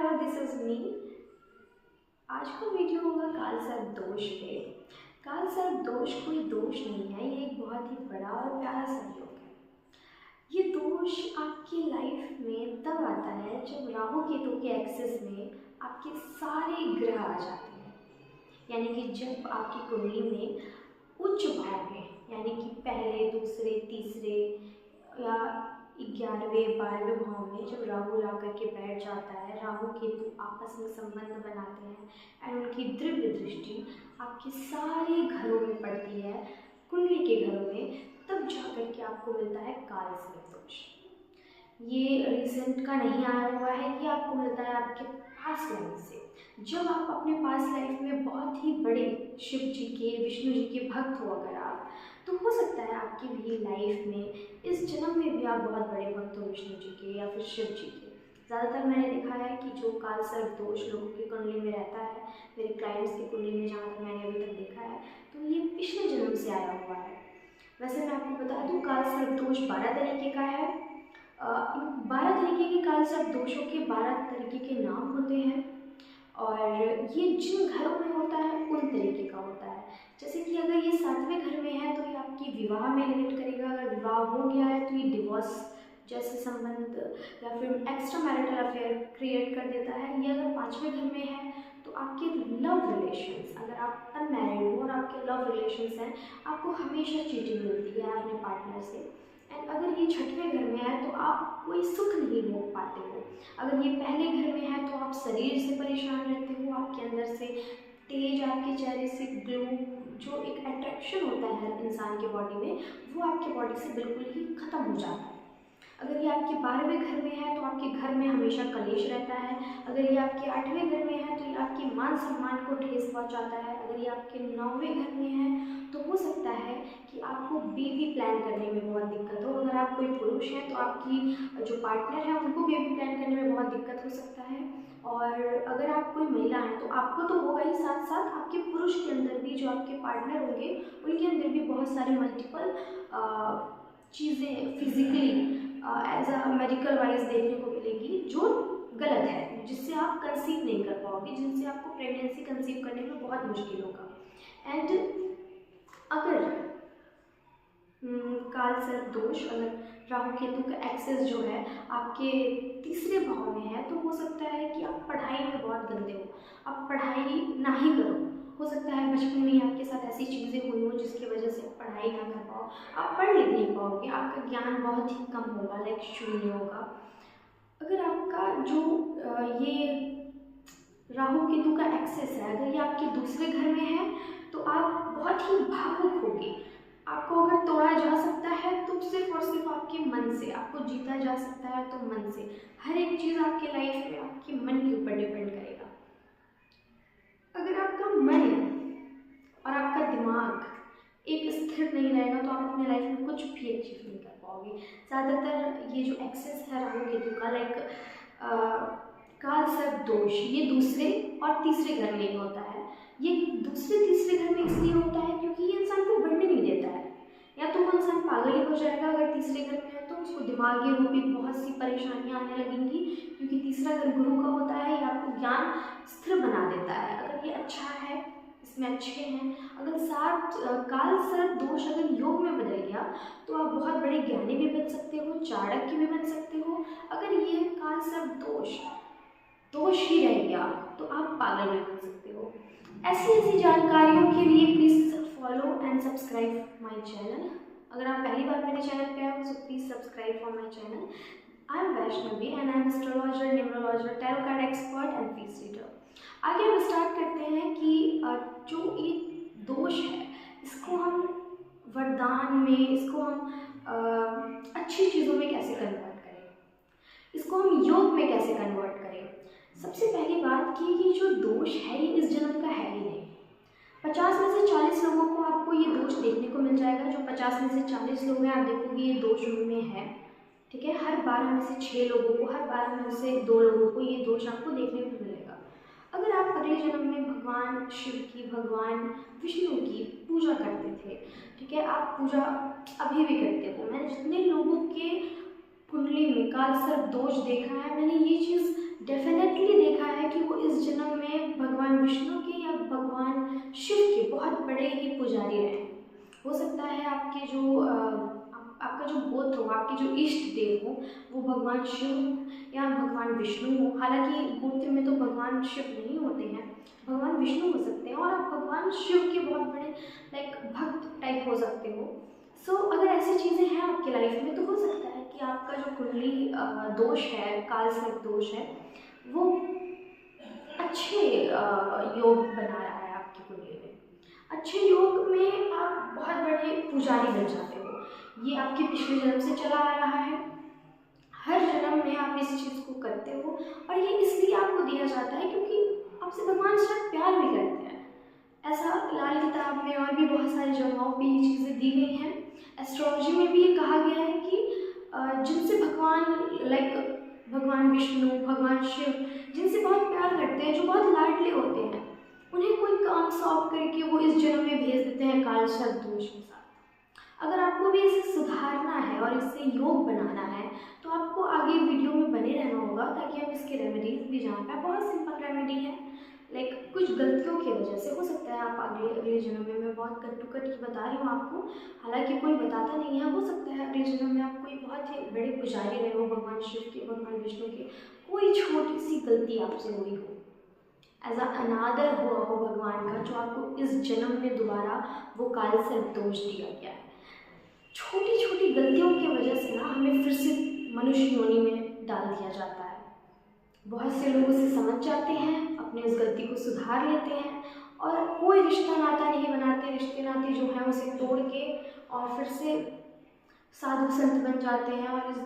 Hello, this is me. आज का video होगा काल सर्प दोष पे। काल सर्प दोष कोई दोष नहीं है, ये एक बहुत ही बड़ा और प्यारा सा योग है। ये दोष आपकी लाइफ में तब आता है जब राहु केतु के एक्सिस में आपके सारे ग्रह आ जाते हैं, यानी कि जब आपकी कुंडली में उच्च भाव में, यानी कि पहले, दूसरे, तीसरे या 11वें 12वें भाव में जब राहु आकर के बैठ जाता है, राहु केतु आपस में संबंध बनाते हैं एंड उनकी दिव्य दृष्टि आपके सारे घरों में पड़ती है, कुंडली के घरों में, तब जाकर के आपको मिलता है काल सर्प दोष। ये रिसेंट का नहीं आया हुआ है, ये आपको मिलता है आपके पास्ट लाइफ से। जब आप अपने पास्ट लाइफ में बहुत ही बड़े शिव जी के, विष्णु जी के भक्त हो अगर आप, तो हो सकता है आपकी भी लाइफ में इस जन्म में भी आप बहुत बड़े भक्त हो विष्णु जी के या फिर शिव जी के। ज़्यादातर मैंने देखा है कि जो काल सर्प दोष लोगों की कुंडली में रहता है, मेरे क्लाइंट्स की कुंडली में जहाँ तक मैंने अभी तक देखा है, तो ये पिछले जन्म से आया हुआ है। वैसे मैं आपको बता दूँ, काल सर्प दोष 12 तरीके का है। 12 तरीके के काल सर्प दोषों के 12 तरीके के नाम होते हैं और ये जिन घरों में होता है उन तरीके का होता है। जैसे कि अगर ये 7वें घर में है तो ये आपकी विवाह में रिलेट करेगा, अगर विवाह हो गया है तो ये डिवोर्स जैसे संबंध या फिर एक्स्ट्रा मैरिटल अफेयर क्रिएट कर देता है। ये अगर 5वें घर में है तो आपके लव रिलेशंस, अगर आप अनमैरिड हो और आपके लव रिलेशंस हैं, आपको हमेशा चीटिंग मिलती है अपने पार्टनर से। एंड अगर ये 6वें घर में है तो आप कोई सुख नहीं भोग पाते हो। अगर ये पहले घर में है तो आप शरीर से परेशान रहते हो, आपके अंदर से तेज, आपके चेहरे से ग्लो, जो एक अट्रैक्शन होता है हर इंसान के बॉडी में, वो आपके बॉडी से बिल्कुल ही ख़त्म हो जाता है। अगर ये आपके 12वें घर में है तो आपके घर में हमेशा कलेश रहता है। अगर ये आपके 8वें घर में है तो ये आपके मान सम्मान को ठेस पहुंचाता है। अगर ये आपके 9वें घर में है तो हो सकता है कि आपको बेबी प्लान करने में बहुत दिक्कत हो। अगर आप कोई पुरुष हैं तो आपकी जो पार्टनर है उनको बेबी प्लान करने में बहुत दिक्कत हो सकता है। और अगर आप कोई महिला हैं तो आपको तो होगा ही, साथ साथ आपके पुरुष के अंदर भी, जो आपके पार्टनर होंगे उनके अंदर भी बहुत सारे मल्टीपल चीज़ें physically as a medical wise देखने को मिलेगी जो गलत है, जिससे आप कंसीव नहीं कर पाओगे, जिनसे आपको प्रेगनेंसी कंसीव करने में बहुत मुश्किल होगा। एंड अगर काल सर्प दोष, अगर राहु केतु का एक्सेस जो है आपके तीसरे भाव में है, तो हो सकता है कि आप पढ़ाई में बहुत गंदे हो, आप पढ़ाई ना ही करो। हो सकता है बचपन में आपके साथ ऐसी चीज़ें हुई हो जिसकी वजह से आप पढ़ाई ना कर पाओ, आप पढ़ लिख नहीं पाओगे, आपका ज्ञान बहुत ही कम होगा, लाइक शून्य होगा। अगर आपका जो ये राहु केतु का एक्सेस है, अगर ये आपके दूसरे घर में है तो आप बहुत ही भावुक होगे। आपको अगर तोड़ा जा सकता है तो सिर्फ और सिर्फ आपके मन से, आपको जीता जा सकता है तो मन से। हर एक चीज़ आपके लाइफ में आपके मन के ऊपर डिपेंड करेगा। अगर आपका मन और आपका दिमाग एक स्थिर नहीं रहेगा तो आप अपने लाइफ में कुछ भी अचीव नहीं कर पाओगे। ज़्यादातर ये जो एक्सेस है राहु केतु का, लाइक काल सर्प दोष, ये दूसरे और तीसरे घर में ही होता है। ये दूसरे तीसरे घर में इसलिए होता है क्योंकि ये इंसान को बढ़ने नहीं देता है। या तो वो इंसान पागल ही हो जाएगा अगर तीसरे घर में है, तो उसको दिमागी रूपी बहुत सी परेशानियां आने लगेंगी, क्योंकि तीसरा घर गुरु का होता है, ये आपको ज्ञान स्थिर बना देता है। अगर ये अच्छा है, इसमें अच्छे हैं, अगर काल सर्प दोष अगर योग में बदल गया तो आप बहुत बड़े ज्ञानी भी बन सकते हो, चाणक्य भी बन सकते हो। अगर ये काल सर्प दोष ही रह गया तो आप पागल भी बन सकते हो। ऐसी जानकारियों के लिए please follow and subscribe my channel. अगर आप पहली बार मेरे चैनल पे आए हो तो please subscribe for my channel. I am Vaishnavi and I am astrologer, numerologer, tarot card expert and fees reader. आगे हम स्टार्ट करते हैं कि जो ये दोष है इसको हम वरदान में, इसको हम अच्छी चीज़ों में कैसे कन्वर्ट करें, इसको हम योग में कैसे कन्वर्ट करें। सबसे पहली बात कि ये जो दोष है ये इस जन्म का है ही नहीं। 50 में से 40 लोगों को आपको ये दोष देखने को मिल जाएगा। जो 50 में से 40 लोग हैं, आप देखोगे ये दोष उनमें है, ठीक है। हर 12 में से 6 लोगों को, हर 12 में से 2 लोगों को ये दोष आपको देखने को मिलेगा। अगर आप अगले जन्म में भगवान शिव की, भगवान विष्णु की पूजा करते थे, ठीक है, आप पूजा अभी भी करते हो। मैंने जितने लोगों के कुंडली में काल सर्प दोष देखा है, मैंने ये चीज़ डेफिनेटली देखा विष्णु के या भगवान शिव के बहुत बड़े ही पुजारी रहे हैं। हो सकता है आपके जो आपका जो गोत्र हो, आपके जो इष्ट देव हो, वो भगवान शिव या भगवान विष्णु हो। हालांकि गोत्र में तो भगवान शिव नहीं होते हैं, भगवान विष्णु हो सकते हैं, और आप भगवान शिव के बहुत बड़े भक्त टाइप हो सकते हो। सो अगर ऐसी चीज़ें हैं आपकी लाइफ में, तो हो सकता है कि आपका जो कुंडली दोष है, काल सर्प दोष है, वो अच्छे योग बना रहा है आपकी कुंडली में। अच्छे योग में आप बहुत बड़े पुजारी बन जाते हो। ये आपके पिछले जन्म से चला आ रहा है, हर जन्म में आप इस चीज़ को करते हो, और ये इसलिए आपको दिया जाता है क्योंकि आपसे भगवान शायद प्यार भी करते हैं। ऐसा लाल किताब में और भी बहुत सारी जगहों पे ये चीज़ें दी गई हैं। एस्ट्रोलॉजी में भी ये कहा गया है कि जिनसे भगवान भगवान विष्णु, भगवान शिव जिनसे बहुत प्यार करते हैं, जो बहुत लाडले होते हैं, उन्हें कोई काम सौंप करके वो इस जन्म में भेज देते हैं काल सर्प दोष के साथ। अगर आपको भी इसे सुधारना है और इससे योग बनाना है, तो आपको आगे वीडियो में बने रहना होगा, ताकि हम इसके रेमेडीज भी जान पाए। बहुत सिंपल रेमेडी है, कुछ गलतियों की वजह से हो सकता है आप अगले जन्म में, मैं बहुत कट टू कट ही बता रही हूँ आपको, हालांकि कोई बताता नहीं है, हो सकता है अगले जन्म में आप कोई बहुत ही बड़े पुजारी रहे हो भगवान शिव के, भगवान विष्णु के, कोई छोटी सी गलती आपसे हुई हो, एज अनादर हुआ हो भगवान का, जो आपको इस जन्म में दोबारा वो काल सर्प दोष दिया गया है। छोटी छोटी गलतियों की वजह से ना हमें फिर से मनुष्य योनि में डाल दिया जाता है। बहुत से लोग उसे समझ जाते हैं, अपने उस गलती को सुधार लेते हैं, और कोई रिश्ता नाता नहीं बनाते, रिश्ते नाते जो हैं उसे तोड़ के और फिर से साधु संत बन जाते हैं, और इस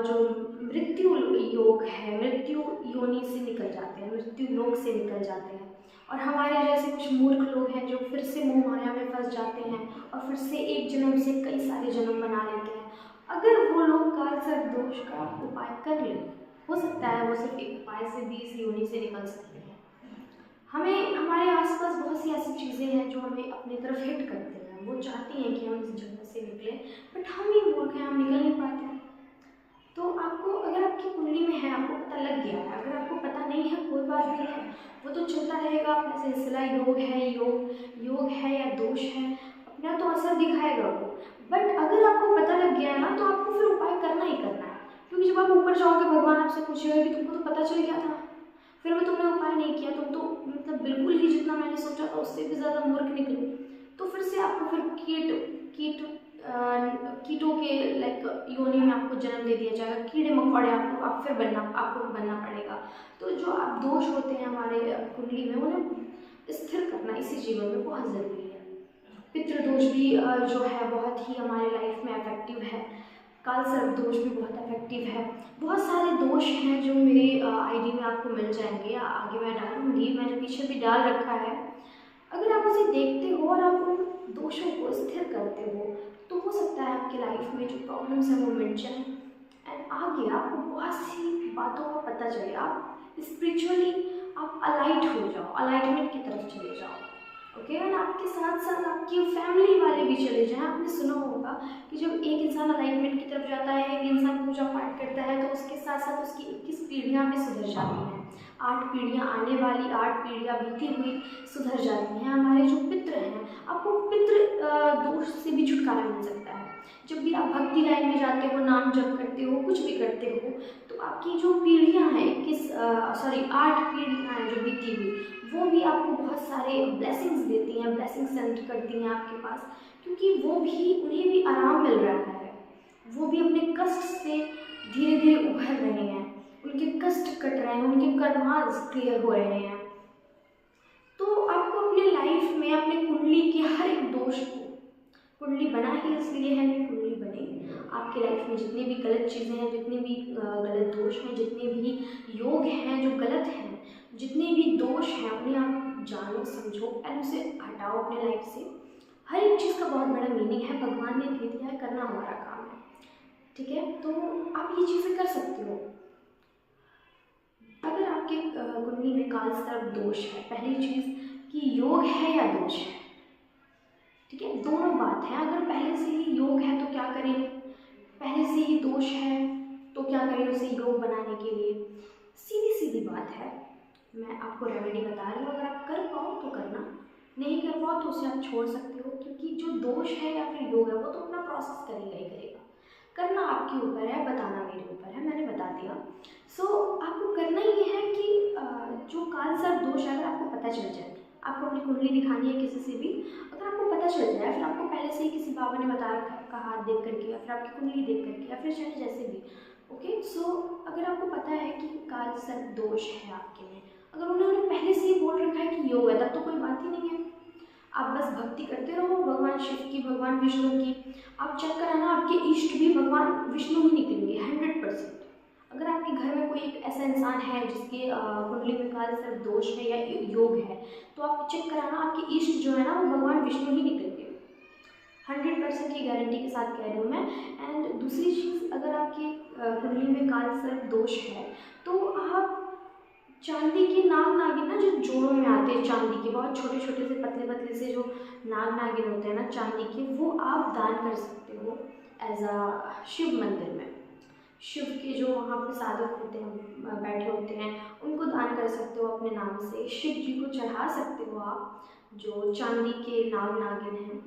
जो मृत्यु योग है, मृत्यु योनि से निकल जाते हैं, मृत्यु लोक से निकल जाते हैं। और हमारे जैसे कुछ मूर्ख लोग हैं जो फिर से मोह माया में फंस जाते हैं और फिर से एक जन्म से कई सारे जन्म बना लेते हैं। अगर वो लोग काल सर्प दोष का उपाय कर लें, हो सकता है वो सिर्फ एक उपाय से भी इस योनि से निकल सकते हैं। हमें हमारे आसपास बहुत सी ऐसी चीज़ें हैं जो हमें अपनी तरफ हिट करते हैं, वो चाहती हैं कि हम इस जगह से निकलें, बट हम ही मूर्ख हैं, हम निकल नहीं पाते हैं। तो आपको, अगर आपकी कुंडली में है, आपको पता लग गया है, अगर आपको पता नहीं है कोई बात नहीं है, वो तो चलता रहेगा अपना सिलसिला, योग है या दोष है, अपना तो असर दिखाएगा वो। बट अगर आपको पता लग गया है ना, तो आपको फिर उपाय करना ही करना है, क्योंकि जब आप ऊपर जाओगे भगवान आपसे पूछेगा कि तुमको तो पता चल गया था, फिर भी तुमने उपाय नहीं किया, तुम तो मतलब बिल्कुल ही जितना मैंने सोचा था उससे भी ज़्यादा मूर्ख निकले, तो फिर से आपको फिर कीटों के योनि में आपको जन्म दे दिया जाएगा, कीड़े मकोड़े आपको बनना पड़ेगा। तो जो आप दोष होते हैं हमारे कुंडली में, उन्हें स्थिर करना इसी जीवन में बहुत ज़रूरी है। पितृदोष भी जो है बहुत ही हमारे लाइफ में इफेक्टिव है, काल सर्प दोष भी बहुत इफेक्टिव है। बहुत सारे दोष हैं जो मेरे आईडी में आपको मिल जाएंगे, आगे मैं डालूंगी, मैंने पीछे भी डाल रखा है। अगर आप उसे देखते हो और आप उन दोषों को स्थिर करते हो, तो हो सकता है आपकी लाइफ में जो प्रॉब्लम्स हैं वो मिट जाएं, एंड आगे आपको बहुत सी बातों का पता चले, आप स्पिरिचुअली आप अलाइट हो जाओ, अलाइटमेंट की तरफ चले जाओ, ओके। एंड आपके साथ साथ आपकी फैमिली वाले भी चले जाएं। आपने सुना होगा कि जब एक इंसान अलाइटमेंट की तरफ जाता है, एक इंसान पूजा पाठ करता है, तो उसके साथ साथ उसकी 21 पीढ़ियाँ भी सुधर जाती हैं, 8 पीढ़ियाँ आने वाली, 8 पीढ़ियाँ बीती हुई सुधर जाती हैं। हमारे जो पितृ हैं, आपको पितृ दोष से भी छुटकारा मिल सकता है। जब भी आप भक्ति लाइन में जाते हो, नाम जप करते हो, कुछ भी करते हो, तो आपकी जो पीढ़ियाँ हैं 8 पीढ़ियाँ हैं जो बीती हुई, वो भी आपको बहुत सारे ब्लेसिंग्स देती हैं, ब्लेसिंग सेंड करती हैं आपके पास, क्योंकि उन्हें भी आराम मिल रहा है, वो भी अपने कष्ट से धीरे धीरे उभर रहे हैं, उनके कष्ट कट रहे हैं, उनके कर्मास क्लियर हो रहे हैं। तो आपको अपने लाइफ में अपने कुंडली के हर एक दोष को, कुंडली बना ही इसलिए है कि कुंडली बने, आपके लाइफ में जितनी भी गलत चीज़ें हैं, जितने भी गलत दोष हैं, जितने भी योग हैं जो गलत हैं, जितने भी दोष हैं, उन्हें आप जानो, समझो एंड उसे हटाओ अपने लाइफ से। हर एक चीज़ का बहुत बड़ा मीनिंग है, भगवान ने दे दिया है, करना हमारा काम है, ठीक है। तो आप ये चीज़ें कर सकते हो। अगर आपके कुंडली में काल सर्प दोष है, पहली चीज़ कि योग है या दोष है, ठीक है, दोनों बात है। अगर पहले से ही योग है तो क्या करें, पहले से ही दोष है तो क्या करें उसे योग बनाने के लिए। सीधी सीधी बात है, मैं आपको रेमेडी बता रही हूँ, अगर आप कर पाओ तो करना, नहीं कर पाओ तो उसे आप छोड़ सकते हो, क्योंकि जो दोष है या फिर योग है वो तो अपना प्रोसेस करेगा ही करेगा। करना आपके ऊपर है, बताना मेरे ऊपर है, मैंने बता दिया। सो आपको करना ये है कि जो काल सर्प दोष है, अगर आपको पता चल जाए, आपको अपनी कुंडली दिखानी है किसी से भी, अगर आपको पता चल जाए, फिर आपको पहले से ही किसी बाबा ने बता रखा है आपका हाथ देख करके या फिर आपकी कुंडली देख करके या फिर चाहे जैसे भी, ओके। सो अगर आपको पता है कि काल सर्प दोष है आपके में, अगर उन्होंने पहले से ही बोल रखा है कि योग है, तब तो कोई बात ही नहीं है। आप बस भक्ति करते रहो भगवान शिव की, भगवान विष्णु की। आप चेक कराना, आपके इष्ट भी भगवान विष्णु ही निकलेंगे 100%। अगर आपके घर में कोई एक ऐसा इंसान है जिसके कुंडली में काल सर्प दोष है या योग है, तो आप चेक कराना, आपके इष्ट जो है ना वो भगवान विष्णु ही निकलेंगे। 100% की गारंटी के साथ कह रही हूँ मैं। एंड दूसरी चीज़, अगर आपकी कुंडली में काल सर्प दोष है, तो आप चांदी के नाग नागिन ना, जो जोड़ों में आते हैं चांदी के, बहुत छोटे छोटे से पतले पतले से जो नाग नागिन होते हैं ना चांदी के, वो आप दान कर सकते हो एज अ शिव मंदिर में। शिव के जो वहाँ पे साधक होते हैं, बैठे होते हैं, उनको दान कर सकते हो अपने नाम से। शिव जी को चढ़ा सकते हो आप, जो चांदी के नाग नागिन हैं।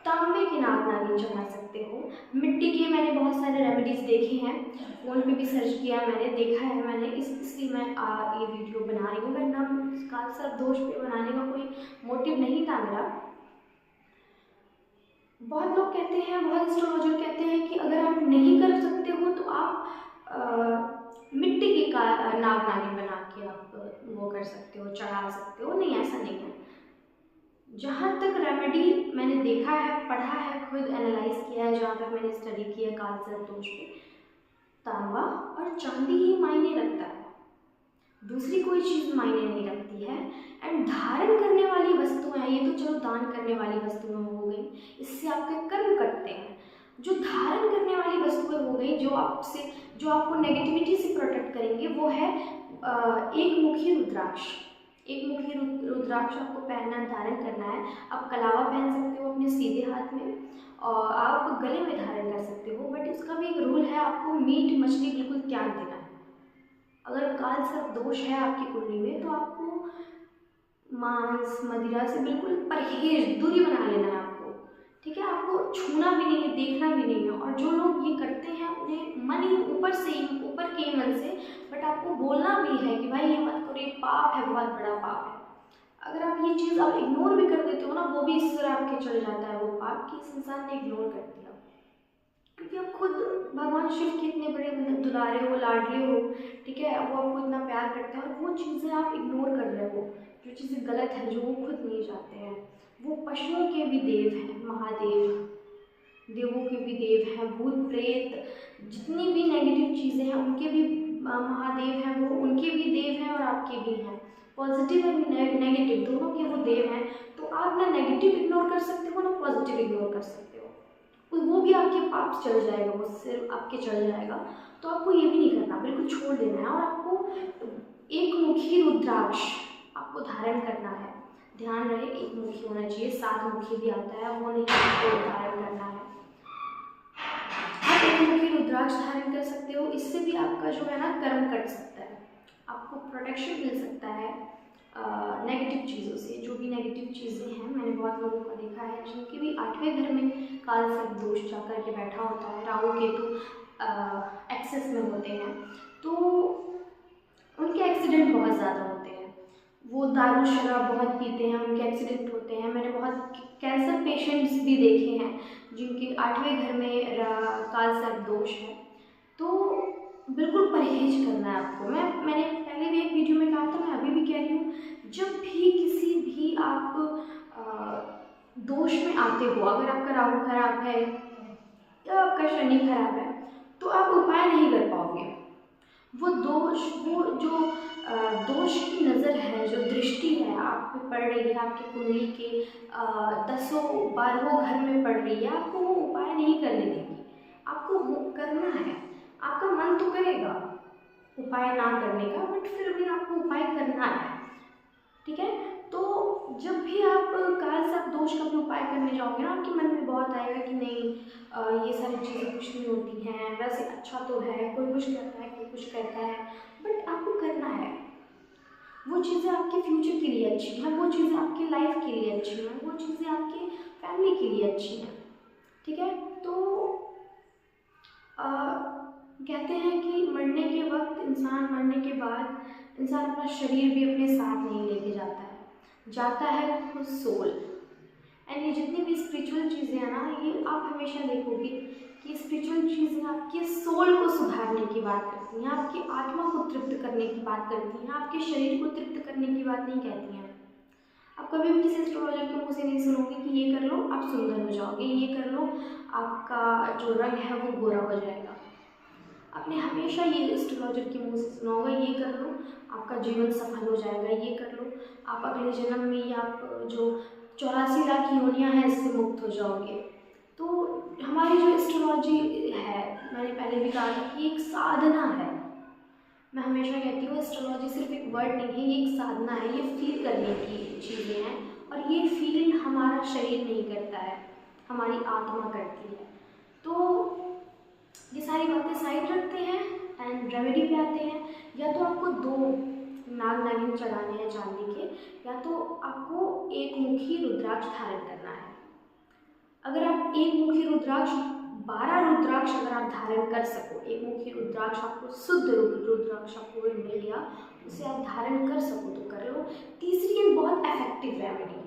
तांबे के नाग नागिन चढ़ा सकते हो। मिट्टी के मैंने बहुत सारे रेमेडीज़ देखे हैं, फ़ोन पे भी सर्च किया मैंने, देखा है मैंने, इसलिए मैं ये वीडियो बना रही हूँ। वरना काल सर्प दोष पे बनाने का कोई मोटिव नहीं था मेरा। बहुत लोग कहते हैं, बहुत एस्ट्रोलॉजर कहते हैं कि अगर आप नहीं कर सकते हो तो आप मिट्टी के नाग नागिन बना के आप वो कर सकते हो, चढ़ा सकते हो। नहीं, ऐसा नहीं है। जहाँ तक रेमेडी मैंने देखा है, पढ़ा है, खुद एनालाइज किया है, जहाँ तक मैंने स्टडी किया काल सर्प दोष पे, तांबा और चांदी ही मायने रखता है, दूसरी कोई चीज़ मायने नहीं रखती है। एंड धारण करने वाली वस्तुएं, ये तो चलो दान करने वाली वस्तुएं हो गई, इससे आपके कर्म कटते हैं। जो धारण करने वाली वस्तुएं हो गई, जो आपको नेगेटिविटी से प्रोटेक्ट करेंगे, वो है एक मुखी रुद्राक्ष। एक मुखी रुद्राक्ष आपको पहनना, धारण करना है। आप कलावा पहन सकते हो अपने सीधे हाथ में, और आप गले में धारण कर सकते हो, बट उसका भी एक रूल है, आपको मीट मछली बिल्कुल त्याग देना है। अगर काल सर्प दोष है आपकी कुंडली में, तो आपको मांस मदिरा से बिल्कुल परहेज, दूरी बना लेना है आपको, ठीक है। आपको छूना भी नहीं है, देखना भी नहीं है। और जो लोग ये करते हैं उन्हें मन ही ऊपर से ही, ऊपर के मन से, बट आपको बोलना भी है कि भाई ये मत करो, ये पाप है, बहुत बड़ा पाप है। अगर आप ये चीज़ आप इग्नोर भी कर देते हो ना, वो भी इससे आपके चढ़ जाता है वो पाप, कि इस इंसान ने इग्नोर कर दिया। क्योंकि आप खुद भगवान शिव के इतने बड़े मतलब दुलारे हो, लाडले हो, ठीक है, वो आपको इतना प्यार करते हैं, और वो चीज़ें आप इग्नोर कर रहे हो, जो चीज़ें गलत हैं, जो वो खुद नहीं चाहते हैं। वो पशुओं के भी देव हैं, महादेव, देवों के भी देव हैं, भूत प्रेत, जितनी भी नेगेटिव चीज़ें हैं उनके भी महादेव हैं, वो उनके भी देव हैं और आपके भी हैं। पॉजिटिव और नेगेटिव दोनों के वो देव हैं। तो आप ना नेगेटिव इग्नोर कर सकते हो, ना पॉजिटिव इग्नोर कर सकते हो, वो भी आपके पाप चढ़ जाएगा, वो सिर्फ आपके चढ़ जाएगा। तो आपको ये भी नहीं करना, बिल्कुल छोड़ देना है। और आपको एक मुखी रुद्राक्ष आपको धारण करना है। ध्यान रहे, एक मुखी होना चाहिए, 7 मुखी भी आता है, वो नहीं आपको धारण करना है। आप एक मुखी रुद्राक्ष धारण कर सकते हो, इससे भी आपका जो है ना कर्म कट सकता है, आपको प्रोटेक्शन मिल सकता है नेगेटिव चीज़ों से। जो भी नेगेटिव चीज़ें हैं, मैंने बहुत लोगों को देखा है जिनके भी 8वें घर में काल सर्प दोष जाकर के बैठा होता है, राहु केतु एक्सेस में होते हैं, तो उनके एक्सीडेंट बहुत ज़्यादा होते हैं। वो दारू शराब बहुत पीते हैं, उनके एक्सीडेंट होते हैं। मैंने बहुत कैंसर पेशेंट्स भी देखे हैं जिनके 8वें घर में काल सर्प दोष है। तो बिल्कुल परहेज करना है आपको। मैंने पहले भी एक वीडियो में कहा था, मैं अभी भी कह रही हूँ, जब भी किसी भी आप दोष में आते हो, अगर आपका राहु खराब है या आपका शनि खराब है, तो आप उपाय नहीं कर पाओगे। वो दोष, वो जो दोष की नज़र है, जो दृष्टि है आप पे पड़ रही है, आपकी कुंडली के 10 12 घर में पड़ रही है, आपको वो उपाय नहीं करने देगी। आपको वो करना है, आपका मन तो करेगा उपाय ना करने का, बट फिर भी आपको उपाय करना है, ठीक है। तो जब भी आप काल सर्प दोष का भी उपाय करने जाओगे ना, आपके मन में बहुत आएगा कि नहीं ये सारी चीज़ें कुछ नहीं होती हैं, वैसे अच्छा तो है, कोई कुछ करता है, कोई कुछ करता है, बट आपको करना है। वो वो चीज़ें आपके फ्यूचर के लिए अच्छी हैं, वो चीज़ें आपकी लाइफ के लिए अच्छी हैं, वो चीज़ें आपके फैमिली के लिए अच्छी हैं। ठीक है, तो कहते हैं कि मरने के वक्त, इंसान मरने के बाद इंसान अपना शरीर भी अपने साथ नहीं लेके जाता है, जाता है खुद सोल। एंड ये जितनी भी स्पिरिचुअल चीज़ें हैं ना, ये आप हमेशा देखोगे कि स्पिरिचुअल चीज़ें आपके सोल को सुधारने की बात करती हैं, आपकी आत्मा को तृप्त करने की बात करती हैं, आपके शरीर को तृप्त करने की बात नहीं कहती हैं। आप कभी भी किसी एस्ट्रोलॉजर के मुँह से नहीं सुनोगे कि ये कर लो आप सुंदर हो जाओगे, ये कर लो आपका जो रंग है वो गोरा हो जाएगा। आपने हमेशा ये एस्ट्रोलॉजर के मुँह से सुना होगा, ये कर लो आपका जीवन सफल हो जाएगा, ये कर लो आप अगले जन्म में या आप जो 84 लाख योनियाँ हैं इससे मुक्त हो जाओगे। तो हमारी जो एस्ट्रोलॉजी है, मैंने पहले भी कहा था कि एक साधना है। मैं हमेशा कहती हूँ एस्ट्रोलॉजी सिर्फ एक वर्ड नहीं है, ये एक साधना है, ये फील करने की चीज़ें हैं। और ये फील हमारा शरीर नहीं करता है, हमारी आत्मा करती है। तो ये सारी बातें साइड रखते हैं एंड रेमेडी पे आते हैं। या तो आपको 2 नाग नागिन चढ़ाने हैं चांदी के, या तो आपको एक मुखी रुद्राक्ष धारण करना है। अगर आप एक मुखी रुद्राक्ष, 12 रुद्राक्ष अगर आप धारण कर सको, एक मुखी रुद्राक्ष आपको, शुद्ध रुद्राक्ष आपको अगर मिल गया, उसे आप धारण कर सको तो कर लो। तीसरी एक बहुत इफेक्टिव रेमेडी,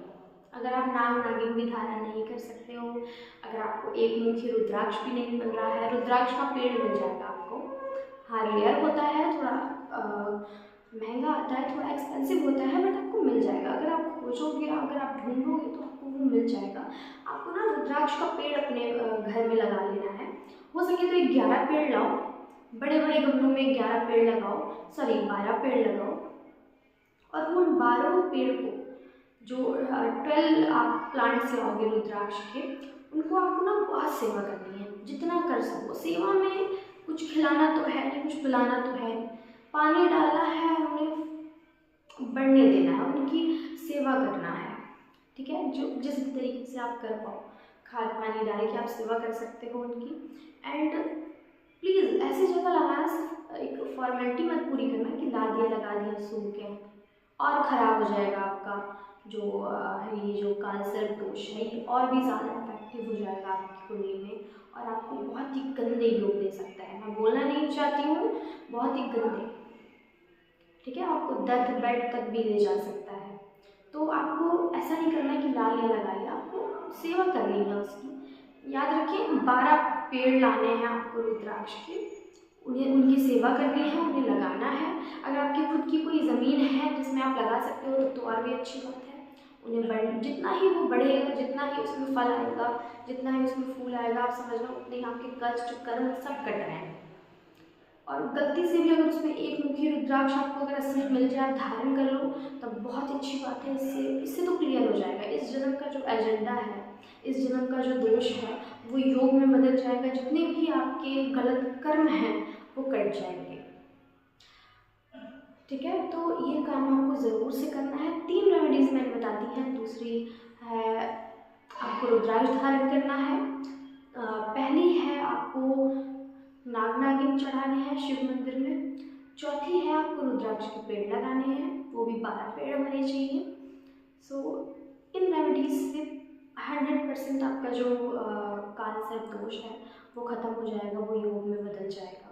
अगर आप नाग नागिन भी धारण नहीं कर सकते हो, अगर आपको एक मुखी रुद्राक्ष भी नहीं मिल रहा है, रुद्राक्ष का पेड़ मिल जाएगा आपको। हाँ, रेयर होता है, थोड़ा महंगा आता है, थोड़ा एक्सपेंसिव होता है, बट आपको मिल जाएगा। अगर आप खोजोगे, अगर आप ढूंढोगे तो आपको वो मिल जाएगा। आपको ना रुद्राक्ष का पेड़ अपने घर में लगा लेना है। हो सके तो 11 पेड़ लाओ, बड़े बड़े गमलों में 11 पेड़ लगाओ, सॉरी 12 पेड़ लगाओ। और उन 12 पेड़ को, जो 12 आप प्लांट्स लाओगे रुद्राक्ष के, उनको आपको ना बहुत सेवा करनी है, जितना कर सको। सेवा में कुछ खिलाना तो है नहीं, कुछ पिलाना तो है नहीं, पानी डालना है, उन्हें बढ़ने देना है, उनकी सेवा करना है। ठीक है, जो जिस भी तरीके से आप कर पाओ, खाद पानी डाल के आप सेवा कर सकते हो उनकी। एंड प्लीज़ ऐसी जगह लगाना, सिर्फ एक फॉर्मेलिटी मत पूरी करना कि ला दिया लगा दिया सूख के, और ख़राब हो जाएगा आपका जो ये जो काल सर्प दोष है, ये और भी ज़्यादा इफेक्टिव हो जाएगा आपकी कुंडली में, और आपको बहुत ही गंदे योग दे सकता है। मैं बोलना नहीं चाहती हूँ, बहुत ही गंदे। ठीक है, आपको डेथ बेड तक भी ले जा सकता है। तो आपको ऐसा नहीं करना कि ला लिया लगा लिया, आपको सेवा करनी है उसकी। याद रखें, 12 पेड़ लाने हैं आपको रुद्राक्ष के, उन्हें उनकी सेवा करनी है, उन्हें लगाना है। अगर आपकी खुद की कोई ज़मीन है जिसमें आप लगा सकते हो तो और भी अच्छी बात है। उन्हें जितना ही वो बढ़ेगा, जितना ही उसमें फल आएगा, जितना ही उसमें फूल आएगा, आप समझ लो उतने ही आपके कष्ट कर्म सब कट रहे हैं। और गलती से भी अगर उसमें एक मुखी रुद्राक्ष आपको अगर असली मिल जाए, धारण कर लो, तब बहुत अच्छी बात है। इससे तो क्लियर हो जाएगा इस जन्म का जो एजेंडा है, इस जन्म का जो दोष है वो योग में बदल जाएगा। जितने भी आपके गलत कर्म हैं वो कट जाएंगे। ठीक है, तो ये काम आपको ज़रूर से करना है। 3 रेमेडीज़ मैंने बता दी हैं। दूसरी है आपको रुद्राक्ष धारण करना है। पहली है आपको नाग नागिन चढ़ाने हैं शिव मंदिर में। चौथी है आपको रुद्राक्ष के पेड़ लगाने हैं, वो भी 12 पेड़ होने चाहिए। सो इन रेमेडीज से 100% आपका जो काल सर्प दोष है वो ख़त्म हो जाएगा, वो योग में बदल जाएगा।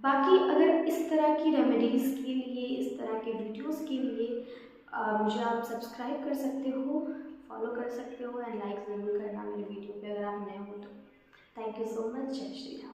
बाकी अगर इस तरह की रेमेडीज़ के लिए, इस तरह के वीडियोस के लिए मुझे आप सब्सक्राइब कर सकते हो, फॉलो कर सकते हो, एंड लाइक ज़रूर करना मेरे वीडियो पे अगर आप नए हो तो। Thank you so much. जय श्री राम।